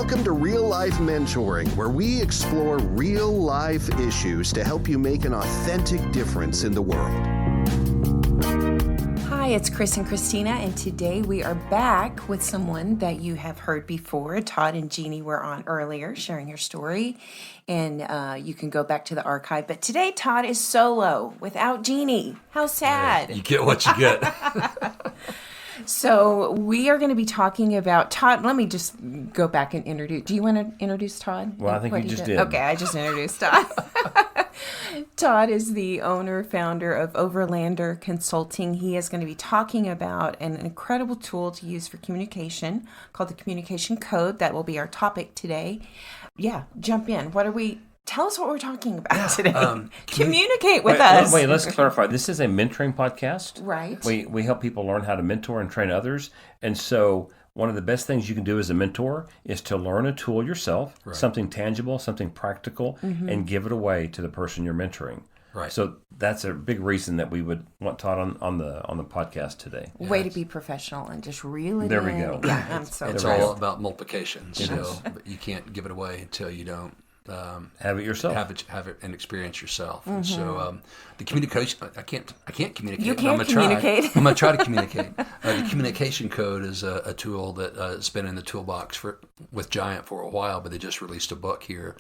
Welcome to Real Life Mentoring, where we explore real life issues to help you make an authentic difference in the world. Hi, it's Chris and Christina, and today we are back with someone that you have heard before. Todd and Jeannie were on earlier sharing your story, and you can go back to the archive. But today, Todd is solo without Jeannie. How sad. Yeah, you get what you get. So we are going to be talking about Todd. Let me just go back and introduce. Do you want to introduce Todd? Well, I think you just did. Okay, I just introduced Todd. Todd is the owner, founder of Overlander Consulting. He is going to be talking about an incredible tool to use for communication called the Communication Code. That will be our topic today. Yeah, jump in. Tell us what we're talking about today. Communicate with us. Wait, let's clarify. This is a mentoring podcast. Right. We help people learn how to mentor and train others. And so one of the best things you can do as a mentor is to learn a tool yourself, right. Something tangible, something practical, and give it away to the person you're mentoring. Right. So that's a big reason that we would want Todd on the podcast today. Way to be professional and just reel it in. There we go. Yeah, it's all about multiplication. But you can't give it away until you don't. Have it yourself. Have it and experience yourself. And so the communication, I can't communicate. You can't communicate. I'm going to try to communicate. The communication code is a tool that has been in the toolbox with Giant for a while, but they just released a book here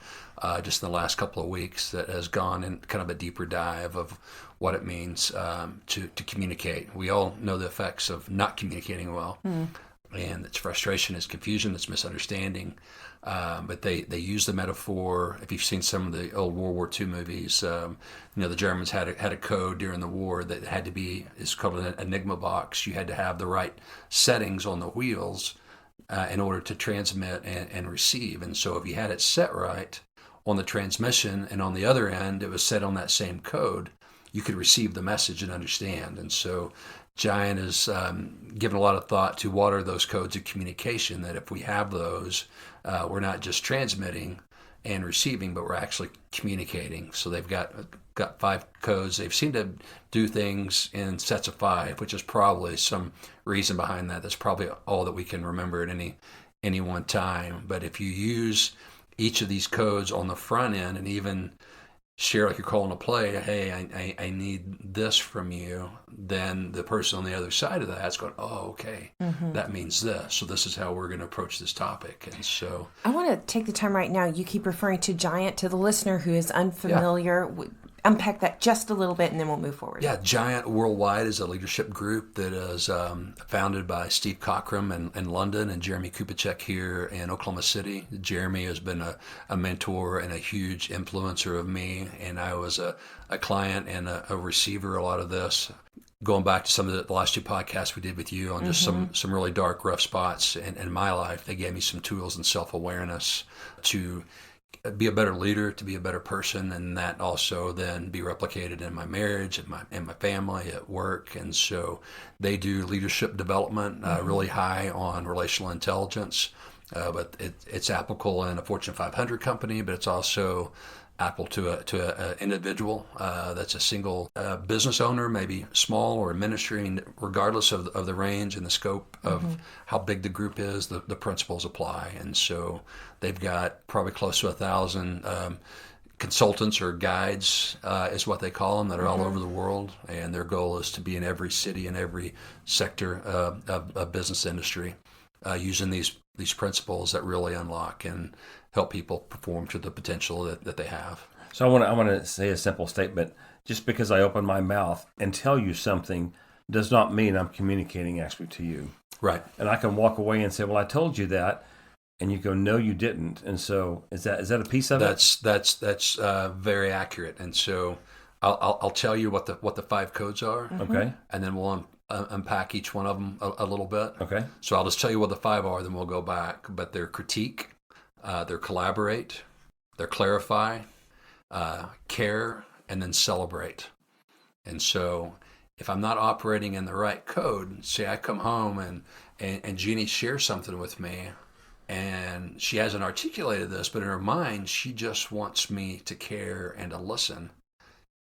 just in the last couple of weeks that has gone in kind of a deeper dive of what it means to communicate. We all know the effects of not communicating well. And it's frustration, it's confusion, it's misunderstanding. But they use the metaphor. If you've seen some of the old World War II movies, the Germans had a code during the war that had to be, it's called an Enigma box. You had to have the right settings on the wheels in order to transmit and receive. And so if you had it set right on the transmission and on the other end, it was set on that same code, you could receive the message and understand. And so Giant has given a lot of thought to what are those codes of communication, that if we have those, we're not just transmitting and receiving, but we're actually communicating. So they've got 5 codes. They've seemed to do things in sets of 5, which is probably some reason behind that. That's probably all that we can remember at any one time. But if you use each of these codes on the front end and even share like you're calling a play, hey, I need this from you, then the person on the other side of that's going, oh, okay, that means this. So this is how we're going to approach this topic. And so I want to take the time right now. You keep referring to Giant. To the listener who is unfamiliar, unpack that just a little bit and then we'll move forward. Yeah, Giant Worldwide is a leadership group that is founded by Steve Cockram in London and Jeremy Kupacek here in Oklahoma City. Jeremy has been a mentor and a huge influencer of me, and I was a client and a receiver a lot of this. Going back to some of the last 2 podcasts we did with you on just some really dark, rough spots in my life, they gave me some tools and self-awareness to be a better leader, to be a better person, and that also then be replicated in my marriage, in my family, at work. And so they do leadership development, really high on relational intelligence, but it's applicable in a Fortune 500 company, but it's also applicable to an individual that's a single business owner, maybe small or a ministry. I mean, regardless of the range and the scope of how big the group is, the principles apply. And so they've got probably close to 1,000 consultants or guides, is what they call them, that are all over the world. And their goal is to be in every city and every sector of business industry, using these principles that really unlock and help people perform to the potential that they have. So I want to say a simple statement. Just because I open my mouth and tell you something does not mean I'm communicating actually to you. Right. And I can walk away and say, well, I told you that. And you go, no, you didn't. And so is that a piece of it? That's very accurate. And so I'll tell you what the 5 codes are. Okay. And then we'll unpack each one of them a little bit. Okay. So I'll just tell you what the 5 are, then we'll go back. But they're critique, they're collaborate, they're clarify, care, and then celebrate. And so if I'm not operating in the right code, say I come home and Jeannie shares something with me, and she hasn't articulated this, but in her mind, she just wants me to care and to listen.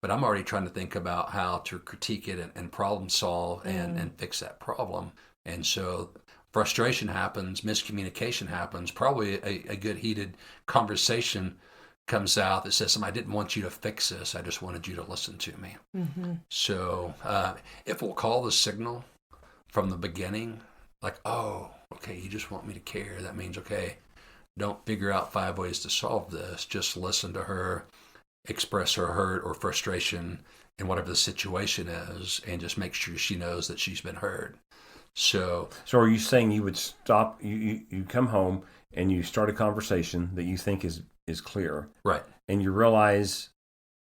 But I'm already trying to think about how to critique it and problem solve and fix that problem. And so frustration happens, miscommunication happens, probably a good heated conversation comes out that says, I didn't want you to fix this. I just wanted you to listen to me. So if we'll call the signal from the beginning, like, oh, okay, you just want me to care. That means, okay, don't figure out 5 ways to solve this. Just listen to her express her hurt or frustration in whatever the situation is, and just make sure she knows that she's been heard. So are you saying you would stop, you come home and you start a conversation that you think is clear, right? And you realize,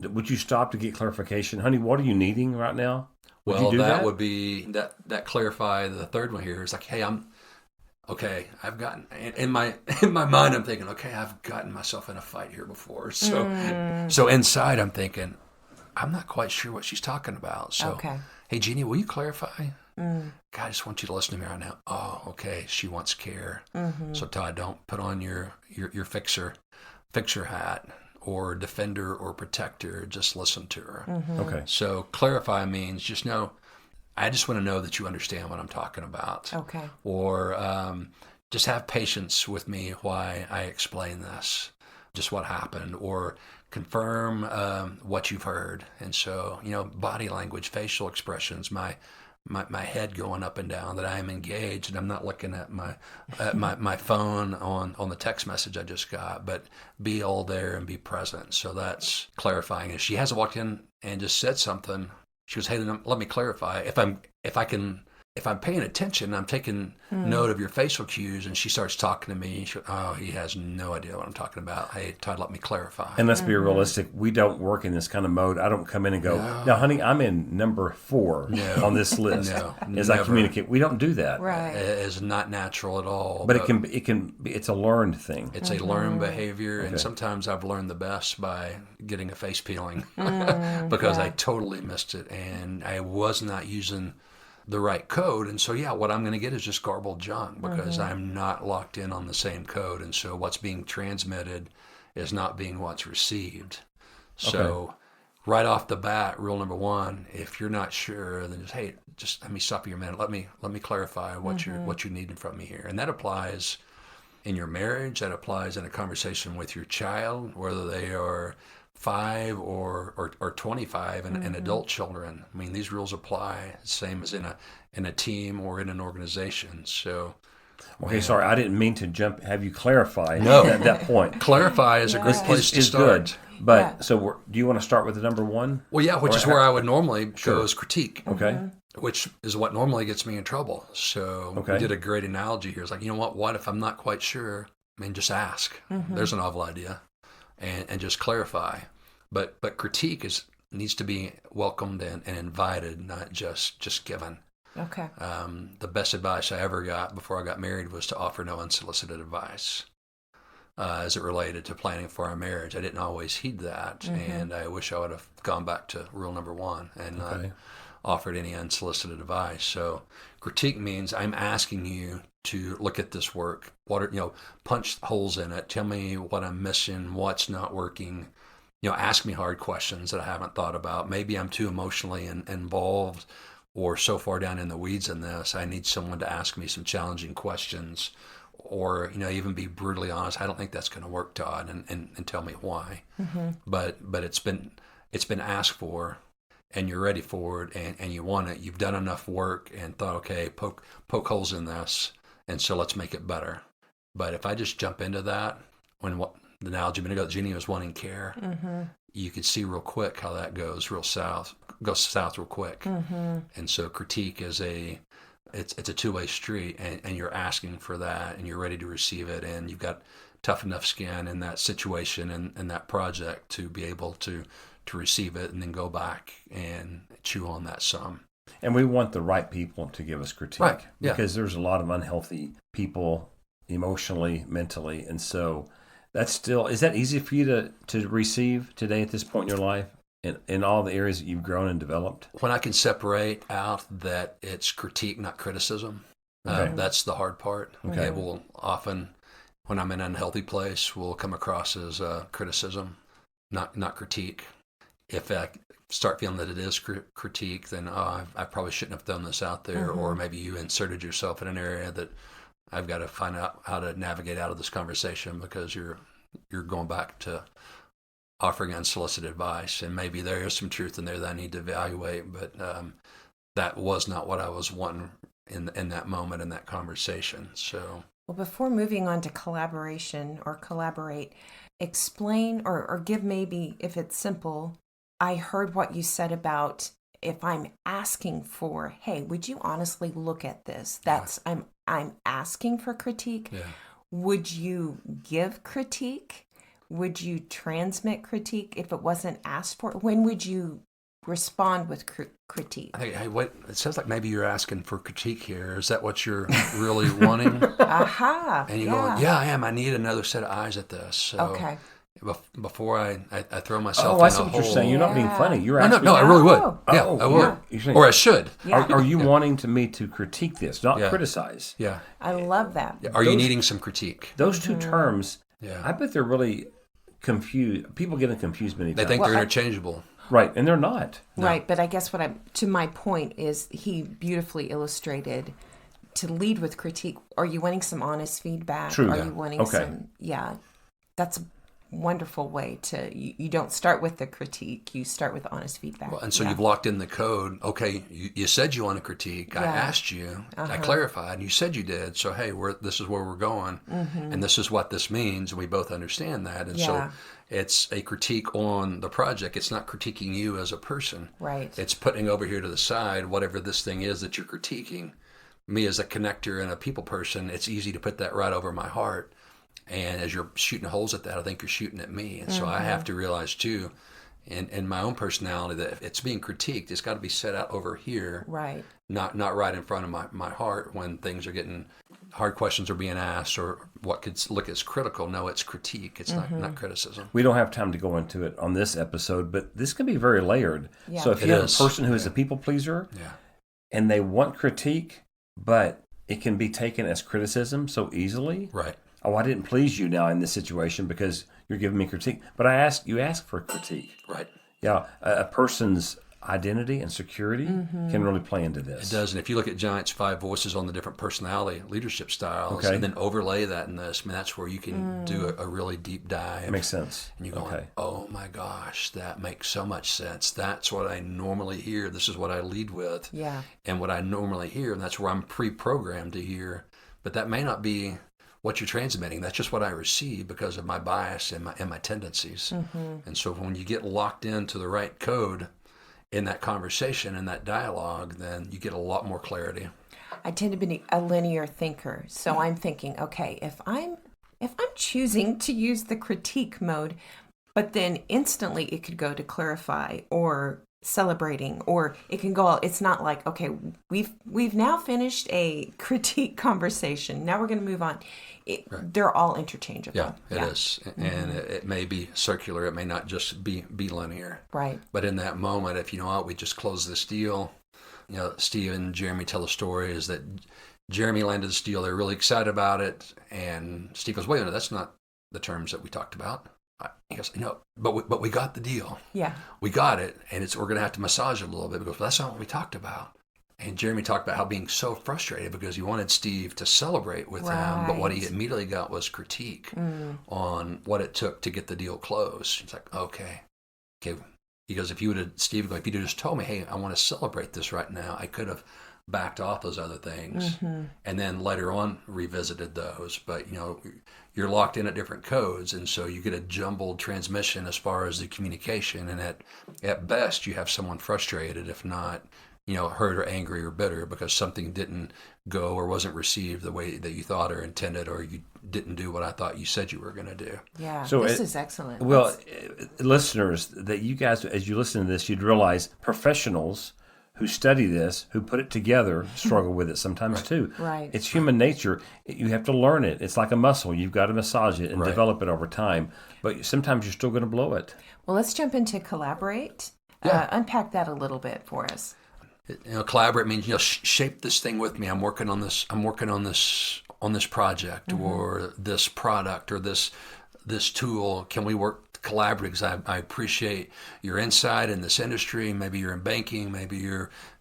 would you stop to get clarification? Honey, what are you needing right now? Would you do that? Would be that clarify. The third one here is like, hey, I've gotten in my mind, I'm thinking, okay, I've gotten myself in a fight here before. So inside I'm thinking, I'm not quite sure what she's talking about. So, hey, Jeannie, will you clarify? God, I just want you to listen to me right now. Oh, okay. She wants care. So Todd, don't put on your fixer hat or defender or protector. Just listen to her. Okay. So clarify means just know, I just want to know that you understand what I'm talking about. Okay. Or just have patience with me while I explain this, just what happened, or confirm what you've heard. And so, body language, facial expressions, my head going up and down, that I am engaged and I'm not looking at my phone on the text message I just got, but be all there and be present. So that's clarifying. If she hasn't walked in and just said something, she goes, hey, let me clarify. If I'm paying attention, I'm taking note of your facial cues, and she starts talking to me. He has no idea what I'm talking about. Hey, Todd, let me clarify. And let's be realistic. We don't work in this kind of mode. I don't come in and go, now, honey, I'm in number 4 on this list. As I communicate, we don't do that. Right. It is not natural at all. But it's a learned thing. It's a learned behavior, and sometimes I've learned the best by getting a face peeling because I totally missed it, and I was not using the right code. And so, what I'm going to get is just garbled junk because I'm not locked in on the same code. And so what's being transmitted is not being what's received. So right off the bat, rule number 1, if you're not sure, then just let me stop you a minute. Let me clarify what you're needing from me here. And that applies in your marriage. That applies in a conversation with your child, whether they are 5 or 25 and adult children. I mean, these rules apply same as in a team or in an organization. So, okay, sorry, I didn't mean to have you clarify No. at that point. Clarify is a great place to start. Good. But so, do you want to start with the number 1? Well, which is where I would normally go is critique. Okay. Which is what normally gets me in trouble. So we did a great analogy here. It's like, what if I'm not quite sure? Just ask. There's a novel idea, and just clarify. But critique needs to be welcomed and invited, not just given. Okay. The best advice I ever got before I got married was to offer no unsolicited advice as it related to planning for our marriage. I didn't always heed that, and I wish I would have gone back to rule number 1 and not offered any unsolicited advice. So critique means I'm asking you to look at this work, punch holes in it, tell me what I'm missing, what's not working. Ask me hard questions that I haven't thought about. Maybe I'm too emotionally involved or so far down in the weeds in this. I need someone to ask me some challenging questions, or even be brutally honest. I don't think that's going to work, Todd, and tell me why. But it's been asked for, and you're ready for it, and you want it. You've done enough work and thought, okay, poke holes in this, and so let's make it better. But if I just jump into that, the analogy a minute ago, Jeannie was wanting care. You could see real quick how that goes south real quick. And so critique is it's a two-way street, and you're asking for that, and you're ready to receive it, and you've got tough enough skin in that situation and that project to be able to receive it and then go back and chew on that some. And we want the right people to give us critique, right? Because there's a lot of unhealthy people emotionally, mentally, and so. Is that easy for you to receive today at this point in your life in all the areas that you've grown and developed? When I can separate out that it's critique, not criticism, that's the hard part. Okay. It will often, when I'm in an unhealthy place, will come across as criticism, not critique. If I start feeling that it is critique, then I probably shouldn't have thrown this out there, or maybe you inserted yourself in an area that I've got to find out how to navigate out of this conversation because you're going back to offering unsolicited advice, and maybe there is some truth in there that I need to evaluate, but that was not what I was wanting in that moment, in that conversation. So, well, before moving on to collaboration or collaborate, explain or give, maybe if it's simple. I heard what you said about if I'm asking for, hey, would you honestly look at this? That's I'm asking for critique. yeah. Would you give critique? Would you transmit critique if it wasn't asked for? When would you respond with critique? Hey, wait, it sounds like maybe you're asking for critique here. Is that what you're really wanting? Aha. And you're going, yeah, I am. I need another set of eyes at this. So Okay. Before I throw myself I in see a what hole. you're saying. You're not being funny. You're actually... No, I really would. Oh. Yeah, Oh, I would. you're saying- Or I should. Yeah. Are you wanting me to critique this, not Yeah. criticize? Yeah. I love that. Are you needing some critique? Those two terms, Yeah. I bet they're really confused. People get them confused many They times. think Well, they're I- interchangeable. Right, and they're not. Right, but I guess to my point is he beautifully illustrated to lead with critique. Are you wanting some honest feedback? True. Are Yeah. you wanting Okay. some, that's a wonderful way to, you don't start with the critique, you start with honest feedback. Well, and so Yeah. you've locked in the code. Okay, you said you want a critique. I Yeah. asked you. I clarified. You said you did. So, hey, this is where we're going. And this is what this means. And we both understand that. And Yeah. so it's a critique on the project. It's not critiquing you as a person. Right. It's putting over here to the side whatever this thing is that you're critiquing. Me as a connector and a people person, it's easy to put that right over my heart. And as you're shooting holes at that, I think you're shooting at me. And so I have to realize too, in my own personality, that if it's being critiqued, it's got to be set out over here, Right. not right in front of my heart when things are getting, hard questions are being asked or what could look as critical. No, it's critique. It's not criticism. We don't have time to go into it on this episode, but this can be very layered. Yeah. So if It you have is. a person who is a people pleaser Yeah. and they want critique, but it can be taken as criticism so easily. Right. Oh, I didn't please you now in this situation because you're giving me critique. But you asked for critique. Right. Yeah, a person's identity and security can really play into this. It does. And if you look at Giant's 5 voices on the different personality leadership styles, Okay. and then overlay that in this, I mean, that's where you can do a really deep dive. Makes sense. And you're going, Okay. oh my gosh, that makes so much sense. That's what I normally hear. This is what I lead with. Yeah. And what I normally hear, and that's where I'm pre-programmed to hear. But that may not be what you're transmitting. That's just what I receive because of my bias and my tendencies. And so when you get locked into the right code in that conversation, in that dialogue, then you get a lot more clarity. I tend to be a linear thinker. So I'm thinking, okay, if I'm choosing to use the critique mode, but then instantly it could go to clarify or celebrating, or it can go, it's not like, okay, we've now finished a critique conversation. Now we're going to move on. They're all interchangeable. Yeah, it is. And it may be circular. It may not just be linear. Right. But in that moment, if you know what, we just closed this deal. You know, Steve and Jeremy tell a story is that Jeremy landed this deal. They're really excited about it. And Steve goes, wait a minute, that's not the terms that we talked about. He goes, no, but we got the deal. Yeah. We got it. And we're going to have to massage it a little bit. Because that's not what we talked about. And Jeremy talked about how being so frustrated because he wanted Steve to celebrate with him, but what he immediately got was critique on what it took to get the deal closed. He's like, okay. He goes, if you'd have just told me, hey, I want to celebrate this right now, I could have backed off those other things and then later on revisited those. But, you know, you're locked in at different codes, and so you get a jumbled transmission as far as the communication. And at best, you have someone frustrated, if not, you know, hurt or angry or bitter because something didn't go or wasn't received the way that you thought or intended, or you didn't do what I thought you said you were going to do. Yeah. So this is excellent. Well, listeners, that you guys, as you listen to this, you'd realize professionals who study this, who put it together, struggle with it sometimes too. Right. It's human nature. You have to learn it. It's like a muscle. You've got to massage it and develop it over time. But sometimes you're still going to blow it. Well, let's jump into collaborate. Unpack that a little bit for us. You know, collaborate means, you know, shape this thing with me. I'm working on this on this project or this product or this tool. Can we work collaborate, I appreciate your insight in this industry. Maybe you're in banking, maybe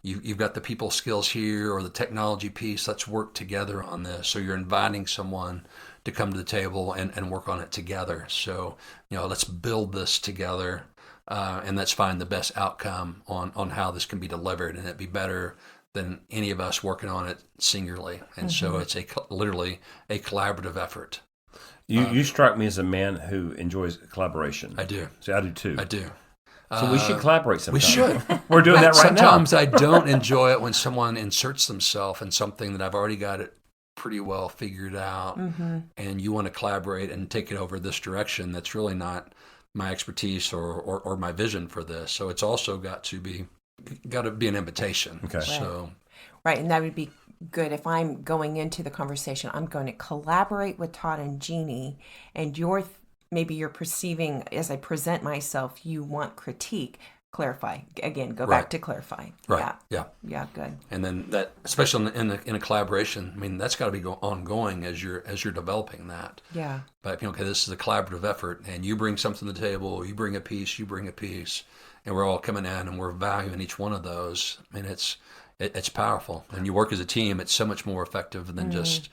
you've got the people skills here or the technology piece. Let's work together on this. So you're inviting someone to come to the table and work on it together. So, let's build this together and let's find the best outcome on how this can be delivered, and it'd be better than any of us working on it singularly. And so it's literally a collaborative effort. You strike me as a man who enjoys collaboration. I do. See, I do too. I do. So we should collaborate sometime. We should. We're doing that right now. Sometimes I don't enjoy it when someone inserts themselves in something that I've already got it pretty well figured out, and you want to collaborate and take it over this direction that's really not my expertise or my vision for this. So it's also got to be an invitation. Okay. So Right, and that would be good if I'm going into the conversation. I'm going to collaborate with Todd and Jeannie, and maybe you're perceiving as I present myself, you want critique. Clarify again. Go back to clarify. Right. Yeah. Good. And then that, especially in a collaboration, I mean, that's got to be ongoing as you're developing that. Yeah. But okay, this is a collaborative effort, and you bring something to the table. You bring a piece. And we're all coming in, and we're valuing each one of those. I mean, it's powerful. And you work as a team. It's so much more effective than just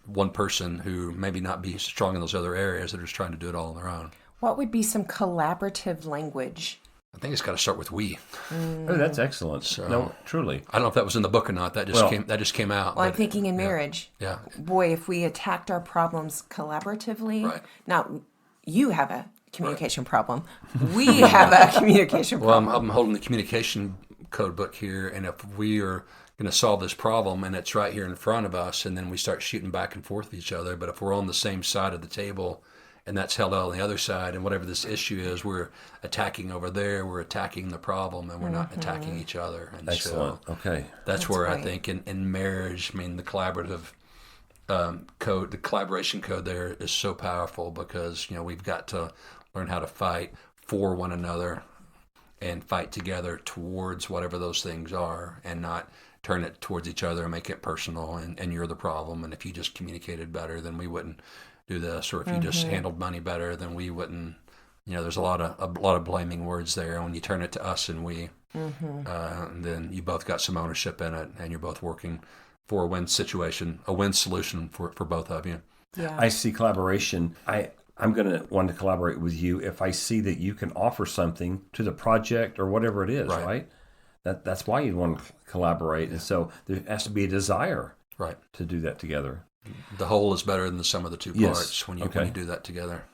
one person who maybe not be strong in those other areas that are just trying to do it all on their own. What would be some collaborative language? I think it's got to start with we. Oh, that's excellent. So, no, truly. I don't know if that was in the book or not. That just came out. Well, I'm thinking in marriage. Yeah. Boy, if we attacked our problems collaboratively, Right. not you have a communication problem. We have a communication problem. Well, I'm holding the communication code book here, and if we are going to solve this problem and it's right here in front of us, and then we start shooting back and forth with each other, but if we're on the same side of the table and that's held out on the other side, and whatever this issue is, we're attacking over there, we're attacking the problem, and we're not attacking each other. And Excellent. So okay. that's where great. I think in marriage, I mean, the collaborative code, the collaboration code there is so powerful because, we've got to learn how to fight for one another and fight together towards whatever those things are, and not turn it towards each other and make it personal and you're the problem. And if you just communicated better, then we wouldn't do this, or if you just handled money better, then we wouldn't. There's a lot of blaming words there. And when you turn it to us and we, then you both got some ownership in it, and you're both working for a win situation, a win solution for both of you. Yeah. I see collaboration. I'm going to want to collaborate with you if I see that you can offer something to the project or whatever it is, right? That's why you want to collaborate. And so there has to be a desire to do that together. The whole is better than the sum of the two parts when you do that together.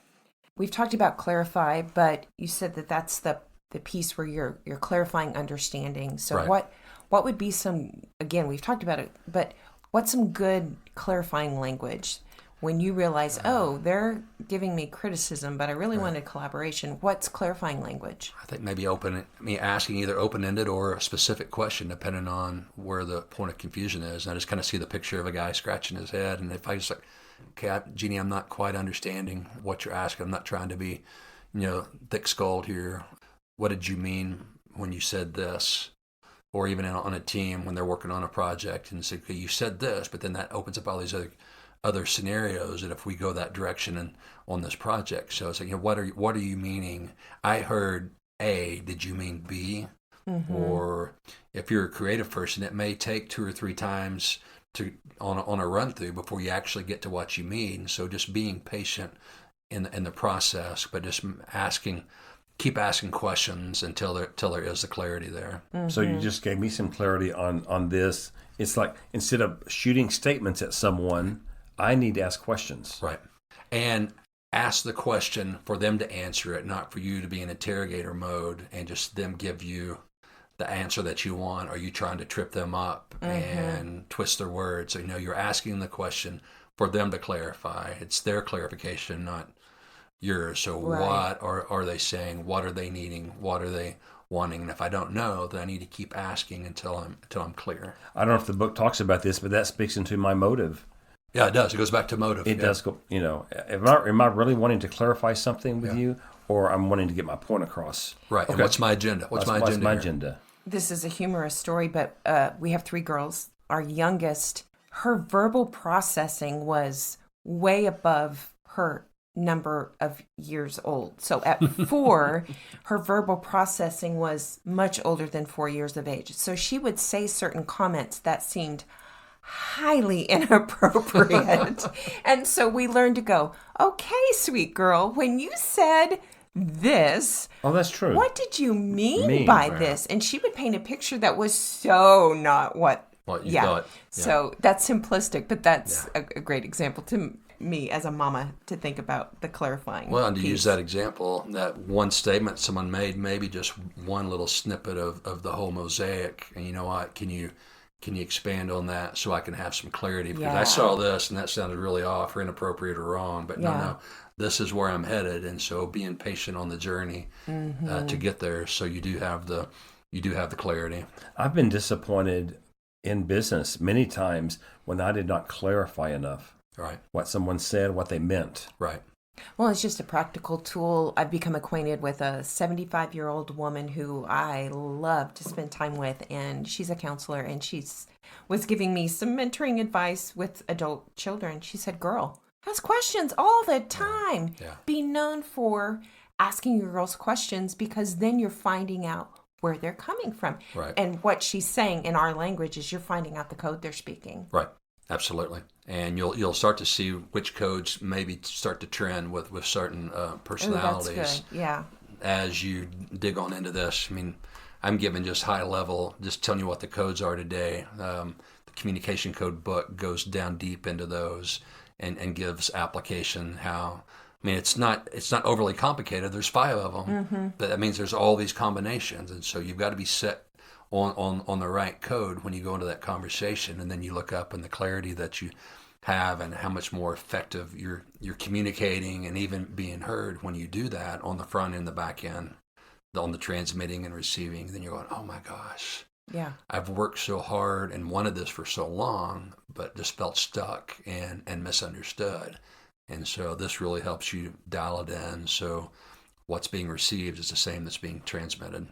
We've talked about clarify, but you said that that's the piece where you're clarifying understanding. So what would be some, again, we've talked about it, but what's some good clarifying language when you realize, they're giving me criticism, but I really wanted collaboration? What's clarifying language? I think maybe asking either open-ended or a specific question, depending on where the point of confusion is. And I just kind of see the picture of a guy scratching his head. And if I just Jeannie, I'm not quite understanding what you're asking. I'm not trying to be, thick-skulled here. What did you mean when you said this? Or even on a team when they're working on a project and say, okay, you said this, but then that opens up all these other scenarios that if we go that direction and on this project. So it's like, what are you meaning? I heard A, did you mean B? Or if you're a creative person, it may take 2 or 3 times on a run through before you actually get to what you mean. So just being patient in the process, but just keep asking questions until there is the clarity there. So you just gave me some clarity on this. It's like, instead of shooting statements at someone, I need to ask questions. Right. And ask the question for them to answer it, not for you to be in interrogator mode and just them give you the answer that you want. Are you trying to trip them up and twist their words? So, you're asking the question for them to clarify. It's their clarification, not yours. So what are they saying? What are they needing? What are they wanting? And if I don't know, then I need to keep asking until I'm clear. I don't know if the book talks about this, but that speaks into my motive. Yeah, it does. It goes back to motive. It does go, am I really wanting to clarify something with you, or I'm wanting to get my point across? Right. Okay. And what's my agenda? What's my agenda? This is a humorous story, but we have 3 girls. Our youngest, her verbal processing was way above her number of years old. So at 4, her verbal processing was much older than 4 years of age. So she would say certain comments that seemed highly inappropriate. And so we learned to go, okay, sweet girl, when you said this, Oh, that's true. what did you mean by this? And she would paint a picture that was so not what you thought. Yeah. So that's simplistic, but that's a great example to me as a mama to think about the clarifying. Well, and to piece. use that example, that one statement someone made, maybe just one little snippet of the whole mosaic. And you know what? Can you expand on that so I can have some clarity? Because I saw this and that sounded really off or inappropriate or wrong. But no, this is where I'm headed. And so being patient on the journey to get there, so you do have the clarity. I've been disappointed in business many times when I did not clarify enough what someone said, what they meant. Right. Well, it's just a practical tool. I've become acquainted with a 75-year-old woman who I love to spend time with, and she's a counselor, and was giving me some mentoring advice with adult children. She said, girl, ask questions all the time. Yeah. Be known for asking your girls questions, because then you're finding out where they're coming from. Right. And what she's saying in our language is you're finding out the code they're speaking. Right. Absolutely. And you'll start to see which codes maybe start to trend with certain personalities. Oh, that's good. Yeah. As you dig on into this. I mean, I'm giving just high level, just telling you what the codes are today. The communication code book goes down deep into those and gives application how. I mean, it's not overly complicated. There's 5 of them, but that means there's all these combinations, and so you've got to be set on the right code when you go into that conversation, and then you look up and the clarity that you have and how much more effective you're communicating and even being heard when you do that on the front end, the back end, on the transmitting and receiving. Then you're going, oh my gosh. Yeah. I've worked so hard and wanted this for so long, but just felt stuck and misunderstood. And so this really helps you dial it in. So what's being received is the same that's being transmitted.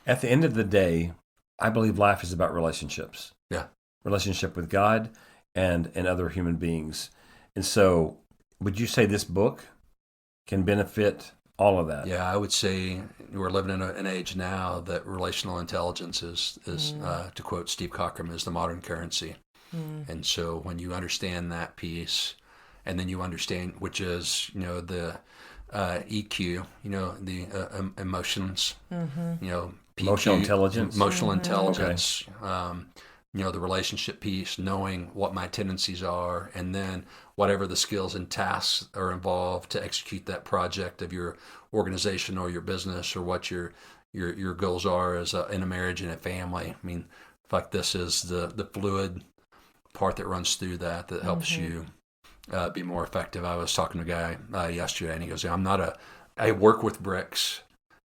At the end of the day, I believe life is about relationships. Yeah. Relationship with God and other human beings. And so would you say this book can benefit all of that? Yeah, I would say we're living in an age now that relational intelligence is to quote Steve Cochran, is the modern currency. And so when you understand that piece, and then you understand, which is, the EQ, the emotions, PQ, Emotional intelligence. Emotional intelligence, the relationship piece, knowing what my tendencies are, and then whatever the skills and tasks are involved to execute that project of your organization or your business, or what your goals are in a marriage and a family. I mean, in fact, this is the fluid part that runs through that helps you be more effective. I was talking to a guy yesterday, and he goes, I work with bricks,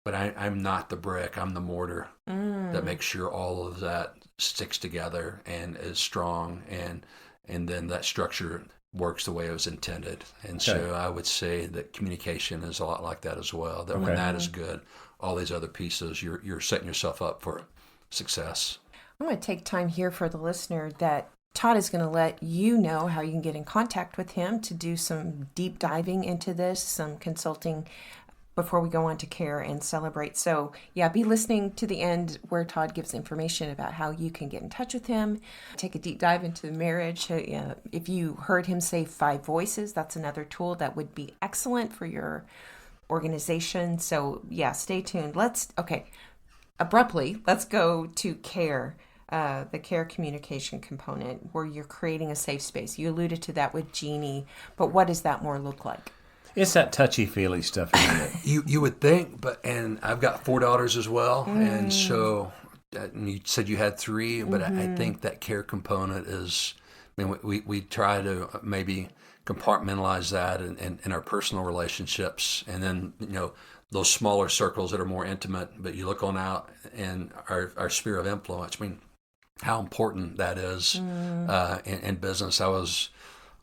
but I'm not the brick. I'm the mortar that makes sure all of that sticks together and is strong, and then that structure works the way it was intended. And so I would say that communication is a lot like that as well, that when that is good, all these other pieces, you're setting yourself up for success. I'm going to take time here for the listener that Todd is going to let you know how you can get in contact with him to do some deep diving into this, some consulting before we go on to care and celebrate. So be listening to the end where Todd gives information about how you can get in touch with him, take a deep dive into the marriage. If you heard him say 5 voices, that's another tool that would be excellent for your organization. So stay tuned. Let's go to care. The care communication component, where you're creating a safe space. You alluded to that with Jeannie, but what does that more look like? It's that touchy-feely stuff, isn't it? You would think, and I've got 4 daughters as well, and so you said you had 3, but I think that care component is, we try to maybe compartmentalize that in our personal relationships, and then, those smaller circles that are more intimate, but you look on out in our sphere of influence. How important that is in business. I was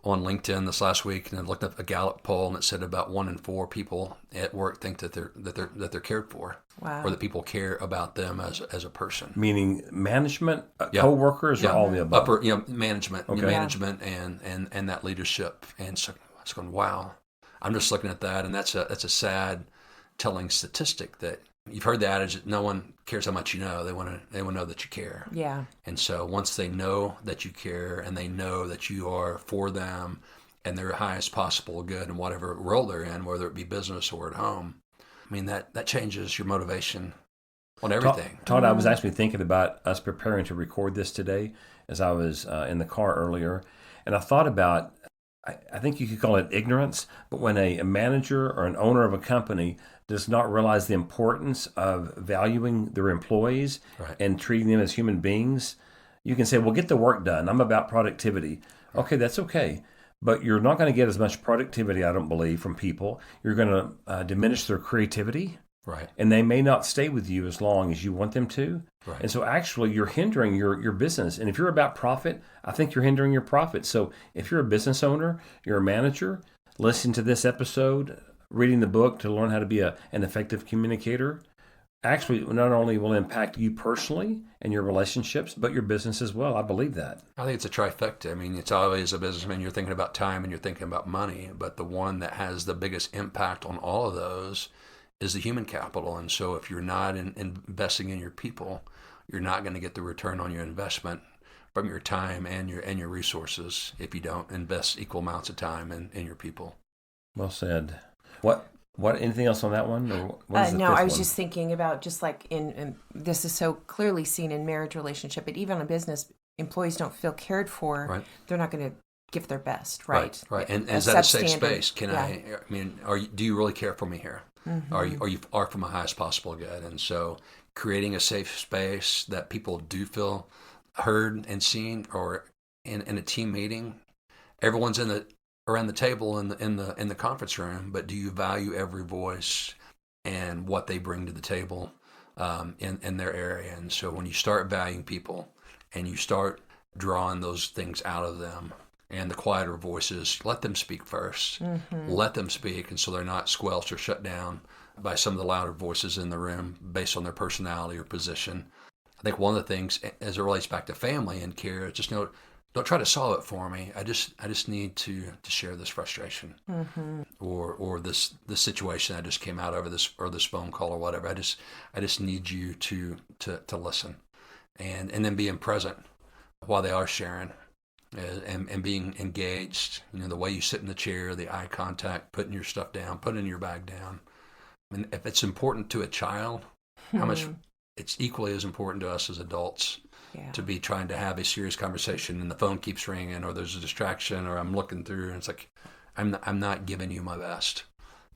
on LinkedIn this last week and I looked up a Gallup poll, and it said about 1 in 4 people at work think that they're cared for. Wow. Or that people care about them as a person. Meaning management, co-workers, or all the above? Upper, management, Okay. management and that leadership. And so I was going, wow. I'm just looking at that, and that's a sad, telling statistic that you've heard the adage that no one cares how much you know. They want to know that you care. Yeah. And so once they know that you care and they know that you are for them and their highest possible good in whatever role they're in, whether it be business or at home, I mean, that changes your motivation on everything. Todd, I was actually thinking about us preparing to record this today as I was in the car earlier, and I thought about, I think you could call it ignorance, but when a manager or an owner of a company does not realize the importance of valuing their employees and treating them as human beings, you can say, well, get the work done. I'm about productivity. Okay, that's okay. But you're not going to get as much productivity, I don't believe, from people. You're going to diminish their creativity. Right. And they may not stay with you as long as you want them to. Right. And so actually you're hindering your business. And if you're about profit, I think you're hindering your profit. So if you're a business owner, you're a manager, listen to this episode, reading the book to learn how to be an effective communicator, actually not only will impact you personally and your relationships, but your business as well. I believe that. I think it's a trifecta. I mean, it's always a businessman. You're thinking about time and you're thinking about money, but the one that has the biggest impact on all of those is the human capital. And so if you're not investing in your people, you're not going to get the return on your investment from your time and your resources if you don't invest equal amounts of time in your people. Well said. What anything else on that one? Or what is the no, fifth I was one? just thinking about just like in this is so clearly seen in marriage relationship, but even in business, employees don't feel cared for. Right. They're not going to give their best. Right. Right. And is that a safe space? I mean, do you really care for me here? Mm-hmm. Are you for my highest possible good? And so creating a safe space that people do feel heard and seen, or in a team meeting, everyone's around the table in the conference room, but do you value every voice and what they bring to the table in their area? And so when you start valuing people and you start drawing those things out of them, and the quieter voices, let them speak first. Mm-hmm. Let them speak, and so they're not squelched or shut down by some of the louder voices in the room based on their personality or position. I think one of the things, as it relates back to family and care, is just don't try to solve it for me. I just need to share this frustration, mm-hmm. or this situation I just came out over this phone call or whatever. I just need you to listen, and then being present while they are sharing. And being engaged, the way you sit in the chair, the eye contact, putting your stuff down, putting your bag down. I mean, if it's important to a child, how much it's equally as important to us as adults to be trying to have a serious conversation, and the phone keeps ringing, or there's a distraction, or I'm looking through, and it's like I'm not giving you my best,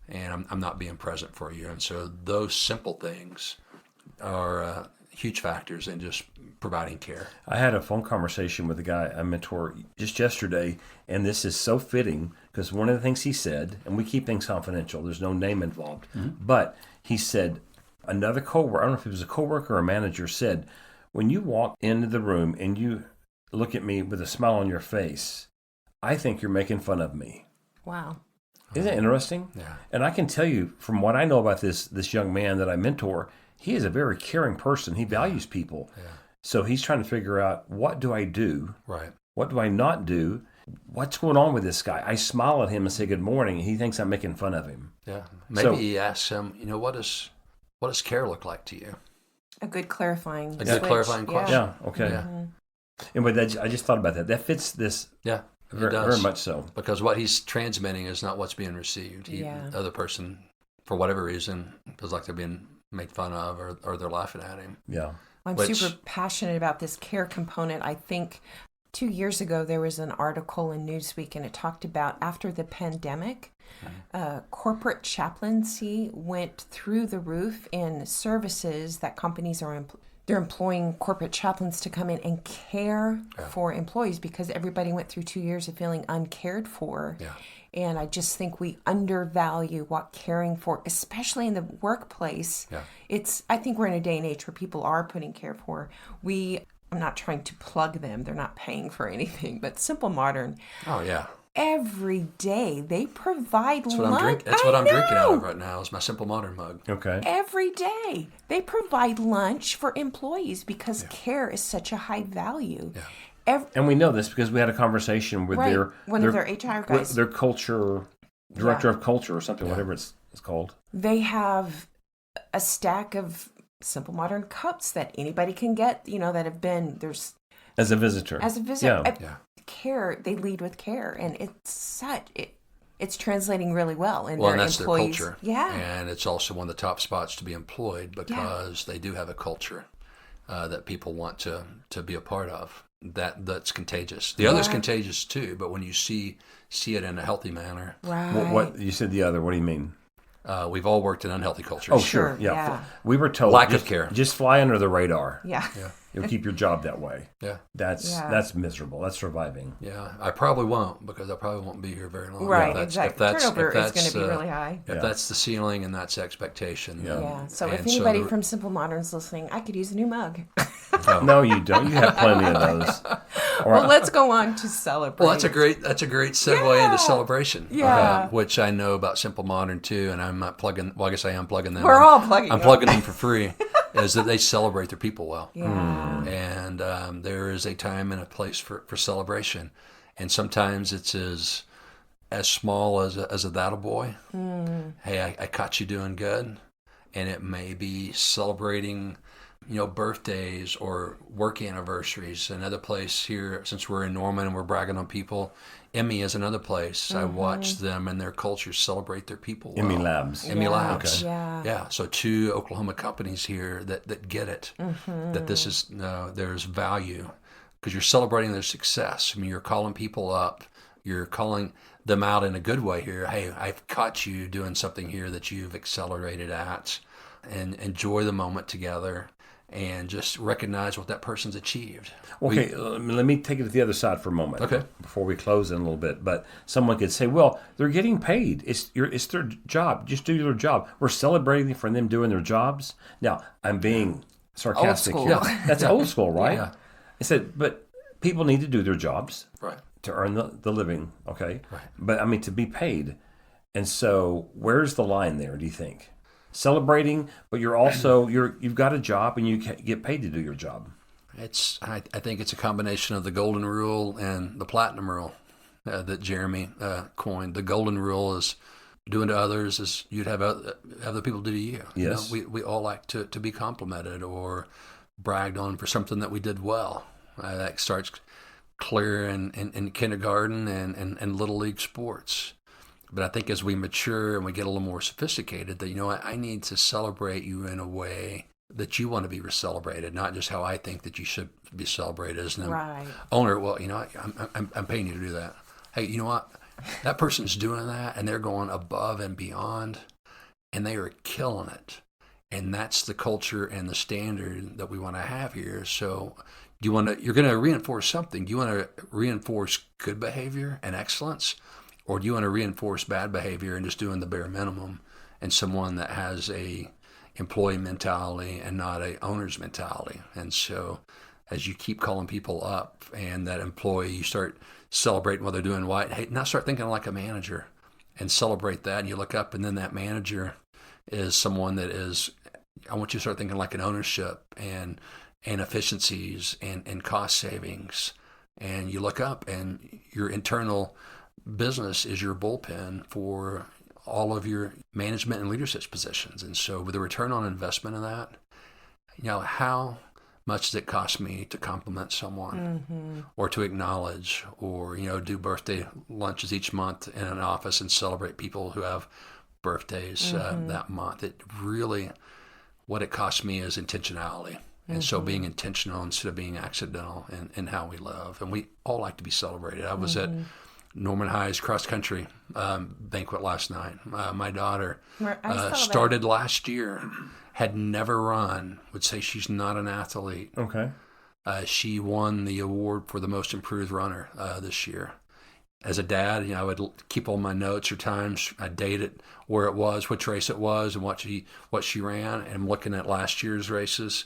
and I'm not being present for you. And so those simple things are huge factors in just providing care. I had a phone conversation with a guy I mentor just yesterday, and this is so fitting because one of the things he said, and we keep things confidential, there's no name involved, but he said another coworker, I don't know if it was a coworker or a manager, said, when you walk into the room and you look at me with a smile on your face, I think you're making fun of me. Wow. Isn't that interesting? Yeah. And I can tell you from what I know about this young man that I mentor, he is a very caring person. He values people. Yeah. So he's trying to figure out, what do I do? Right. What do I not do? What's going on with this guy? I smile at him and say good morning. He thinks I'm making fun of him. Yeah. Maybe he asks him, what does care look like to you? A good clarifying question. Yeah. Okay. Yeah. And with that, I just thought about that. That fits this. Yeah. Very much so. Because what he's transmitting is not what's being received. The other person, for whatever reason, feels like they're being made fun of, or they're laughing at him. Yeah. I'm super passionate about this care component. I think 2 years ago there was an article in Newsweek, and it talked about after the pandemic, corporate chaplaincy went through the roof in services that companies are they're employing corporate chaplains to come in and care for employees, because everybody went through 2 years of feeling uncared for. Yeah. And I just think we undervalue what caring for, especially in the workplace. Yeah. I think we're in a day and age where people are putting care for. I'm not trying to plug them. They're not paying for anything, but Simple Modern. Oh, yeah. Every day they provide lunch. That's what I'm drinking out of right now is my Simple Modern mug. Okay. Every day they provide lunch for employees because care is such a high value. Yeah. And we know this because we had a conversation with one of their HR guys. Their culture director of culture or something, whatever it's called. They have a stack of Simple Modern cups that anybody can get, that have been, there's... As a visitor. Care, they lead with care. And it's translating really well in Well, their and that's employees. their culture. Yeah. And it's also one of the top spots to be employed because they do have a culture that people want to be a part of. That's contagious. The other's contagious too, but when you see it in a healthy manner. Right. What you said the other, what do you mean? We've all worked in unhealthy cultures. Oh, sure. Yeah. We were told lack of care. Just fly under the radar. Yeah. You'll keep your job that way. Yeah. That's miserable. That's surviving. Yeah. I probably won't because I probably won't be here very long. Right, exactly. Turnover is going to be really high. If that's the ceiling and that's expectation. Yeah. So if anybody from Simple Modern's listening, I could use a new mug. No, you don't. You have plenty of those. Well, let's go on to celebrate. Well, that's a great segue into celebration. Yeah. Which I know about Simple Modern too, and I'm not plugging. Well, I guess I am plugging them. We're all plugging. I'm plugging them for free. Is that they celebrate their people well. Yeah. And there is a time and a place for celebration, and sometimes it's as small as a that a boy. Hey, I caught you doing good, and it may be celebrating, birthdays or work anniversaries. Another place here, since we're in Norman and we're bragging on people, Emmy is another place. I watch them and their culture celebrate their people well. Emmy Labs. Emmy Labs. Okay. Yeah. So 2 Oklahoma companies here that get it, that this is, there's value because you're celebrating their success. I mean, you're calling people up. You're calling them out in a good way here. Hey, I've caught you doing something here that you've accelerated at, and enjoy the moment together. And just recognize what that person's achieved. Okay, let me take it to the other side for a moment. Okay. Before we close in a little bit, but someone could say, "Well, they're getting paid. It's their job. Just do their job. We're celebrating for them doing their jobs." Now, I'm being sarcastic Old here. school. That's old school, right? Yeah. I said, but people need to do their jobs, Right. to earn the living. Okay. Right. But I mean to be paid, and so where's the line there? Do you think? Celebrating, but you're also you've got a job and you get paid to do your job. I think it's a combination of the golden rule and the platinum rule that Jeremy coined. The golden rule is doing to others as you'd have other people do to you. Yes. We all like to be complimented or bragged on for something that we did well. That starts clear in kindergarten and little league sports. But I think as we mature and we get a little more sophisticated, that, I need to celebrate you in a way that you want to be celebrated, not just how I think that you should be celebrated as an owner. Well, I'm paying you to do that. Hey, you know what? That person's doing that, and they're going above and beyond, and they are killing it. And that's the culture and the standard that we want to have here. So you're going to reinforce something. Do you want to reinforce good behavior and excellence? Or do you want to reinforce bad behavior and just doing the bare minimum, and someone that has a employee mentality and not a owner's mentality? And so as you keep calling people up and that employee, you start celebrating what they're doing right. Hey, now start thinking like a manager and celebrate that. And you look up and then that manager is someone that is, I want you to start thinking like an ownership and efficiencies and cost savings. And you look up and your internal business is your bullpen for all of your management and leadership positions. And so with the return on investment of that, how much does it cost me to compliment someone or to acknowledge or, do birthday lunches each month in an office and celebrate people who have birthdays that month? It really, what it costs me is intentionality. And so being intentional instead of being accidental in how we live. And we all like to be celebrated. I was at Norman High's cross country banquet last night. My daughter started last year, had never run, would say she's not an athlete. Okay. She won the award for the most improved runner this year. As a dad, I would keep all my notes or times. I'd date it, where it was, which race it was, and what she ran. And I'm looking at last year's races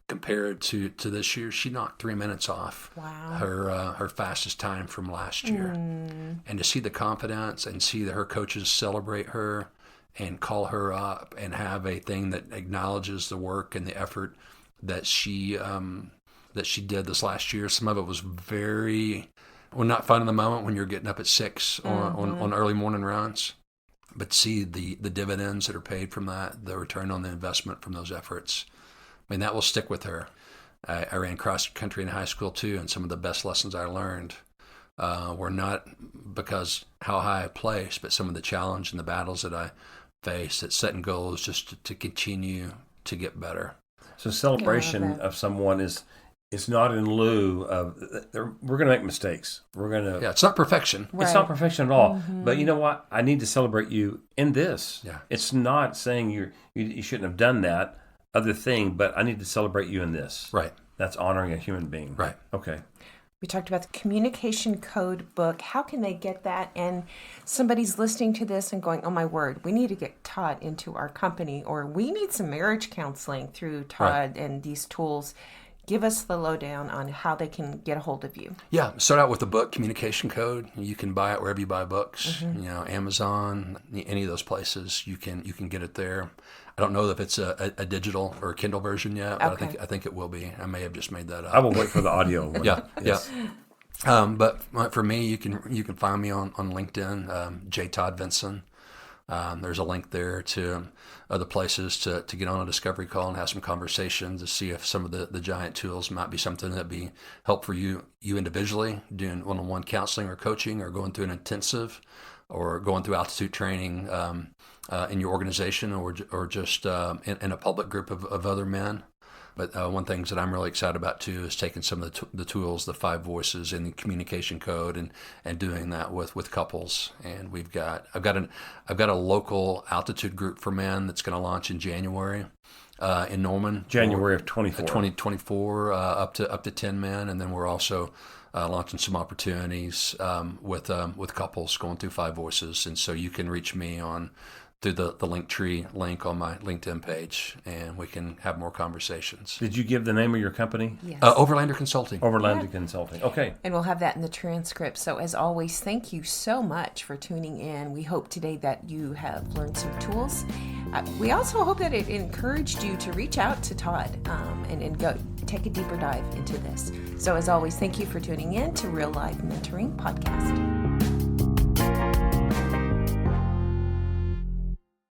compared to this year. She knocked 3 minutes off her fastest time from last year. And to see the confidence and see that her coaches celebrate her and call her up and have a thing that acknowledges the work and the effort that she did this last year. Some of it was very, not fun in the moment when you're getting up at 6 on early morning runs. but see the dividends that are paid from that, the return on the investment from those efforts. I mean, that will stick with her. I ran cross country in high school too, and some of the best lessons I learned were not because how high I placed, but some of the challenge and the battles that I faced at setting goals just to continue to get better. So celebration of someone is not in lieu of, we're going to make mistakes. We're going to... Yeah, it's not perfection. It's not perfection at all. But you know what? I need to celebrate you in this. Yeah. It's not saying you shouldn't have done that other thing, but I need to celebrate you in this. Right. That's honoring a human being. Right. Okay. We talked about the communication code book. How can they get that? And somebody's listening to this and going, oh my word, we need to get Todd into our company, or we need some marriage counseling through Todd and these tools. Give us the lowdown on how they can get a hold of you. Yeah, start out with the book, Communication Code. You can buy it wherever you buy books. Amazon, any of those places. You can get it there. I don't know if it's a digital or a Kindle version yet, but I think it will be. I may have just made that up. I will wait for the audio one. Yeah, yes. But for me, you can find me on LinkedIn, J. Todd Vinson. There's a link there to other places to get on a discovery call and have some conversations to see if some of the giant tools might be something that'd be helpful for you individually, doing one-on-one counseling or coaching, or going through an intensive, or going through altitude training in your organization, or just in a public group of other men. But one thing that I'm really excited about too is taking some of the tools, the 5 voices and the communication code, and doing that with couples. And I've got a local altitude group for men that's going to launch in January in Norman. January of 2024, up to 10 men, and then we're also launching some opportunities with couples going through 5 voices. And so you can reach me through the Linktree link on my LinkedIn page, and we can have more conversations. Did you give the name of your company? Yes. Overlander Consulting. Overlander Consulting. Okay. And we'll have that in the transcript. So as always, thank you so much for tuning in. We hope today that you have learned some tools. We also hope that it encouraged you to reach out to Todd and go take a deeper dive into this. So as always, thank you for tuning in to Real Life Mentoring Podcast.